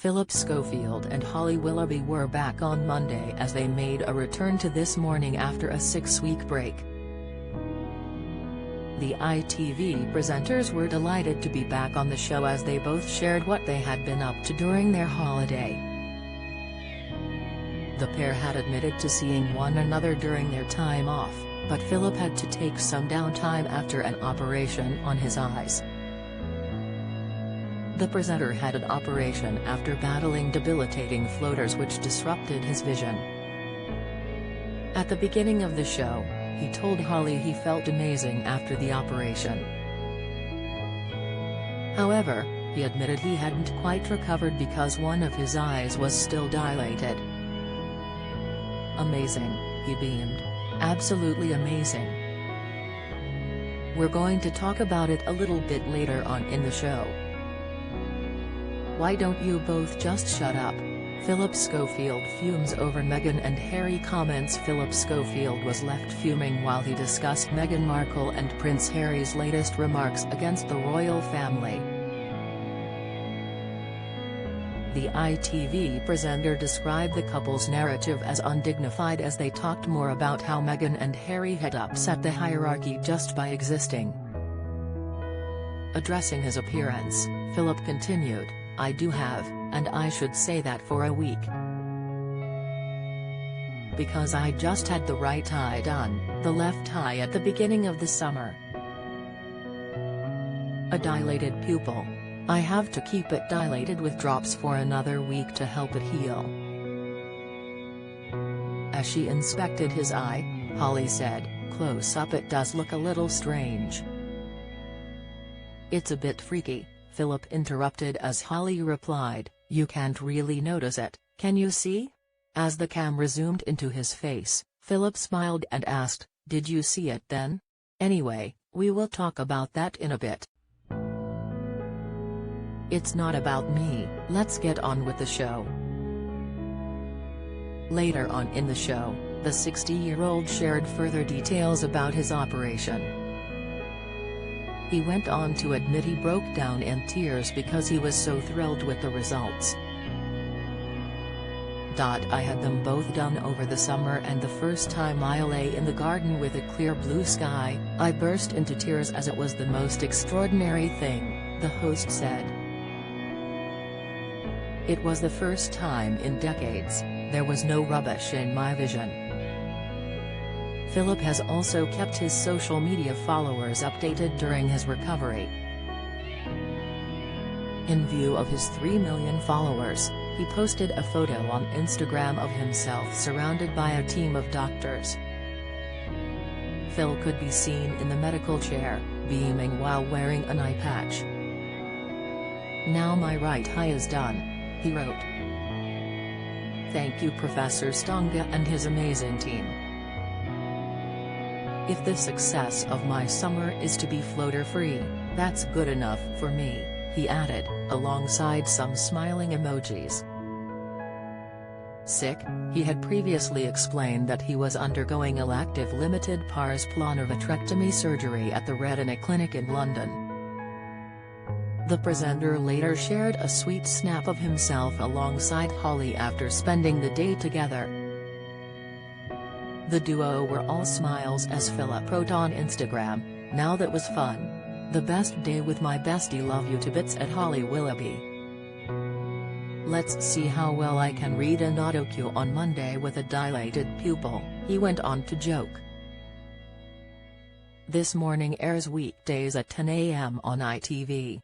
Phillip Schofield and Holly Willoughby were back on Monday as they made a return to This Morning after a 6-week break. The ITV presenters were delighted to be back on the show as they both shared what they had been up to during their holiday. The pair had admitted to seeing one another during their time off, but Phillip had to take some downtime after an operation on his eyes. The presenter had an operation after battling debilitating floaters which disrupted his vision. At the beginning of the show, he told Holly he felt amazing after the operation. However, he admitted he hadn't quite recovered because one of his eyes was still dilated. "Amazing," he beamed. "Absolutely amazing. We're going to talk about it a little bit later on in the show. Why don't you both just shut up?" Phillip Schofield fumes over Meghan and Harry comments. Phillip Schofield was left fuming while he discussed Meghan Markle and Prince Harry's latest remarks against the royal family. The ITV presenter described the couple's narrative as undignified as they talked more about how Meghan and Harry had upset the hierarchy just by existing. Addressing his appearance, Phillip continued, "I do have, and I should say that for a week. Because I just had the right eye done, the left eye at the beginning of the summer. A dilated pupil. I have to keep it dilated with drops for another week to help it heal." As she inspected his eye, Holly said, "Close up it does look a little strange." "It's a bit freaky," Phillip interrupted as Holly replied, "You can't really notice it, can you see?" As the camera zoomed into his face, Phillip smiled and asked, "Did you see it then? Anyway, we will talk about that in a bit. It's not about me, let's get on with the show." Later on in the show, the 60-year-old shared further details about his operation. He went on to admit he broke down in tears because he was so thrilled with the results. "I had them both done over the summer and the first time I lay in the garden with a clear blue sky, I burst into tears as it was the most extraordinary thing," the host said. "It was the first time in decades, there was no rubbish in my vision." Phillip has also kept his social media followers updated during his recovery. In view of his 3 million followers, he posted a photo on Instagram of himself surrounded by a team of doctors. Phil could be seen in the medical chair, beaming while wearing an eye patch. "Now my right eye is done," he wrote. "Thank you Professor Stonga and his amazing team. If the success of my summer is to be floater-free, that's good enough for me," he added, alongside some smiling emojis. Sick, he had previously explained that he was undergoing elective limited pars plana vitrectomy surgery at the Retina Clinic in London. The presenter later shared a sweet snap of himself alongside Holly after spending the day together. The duo were all smiles as Phillip wrote on Instagram, "Now that was fun. The best day with my bestie, love you to bits at Holly Willoughby. Let's see how well I can read an autocue on Monday with a dilated pupil," he went on to joke. This Morning airs weekdays at 10 a.m. on ITV.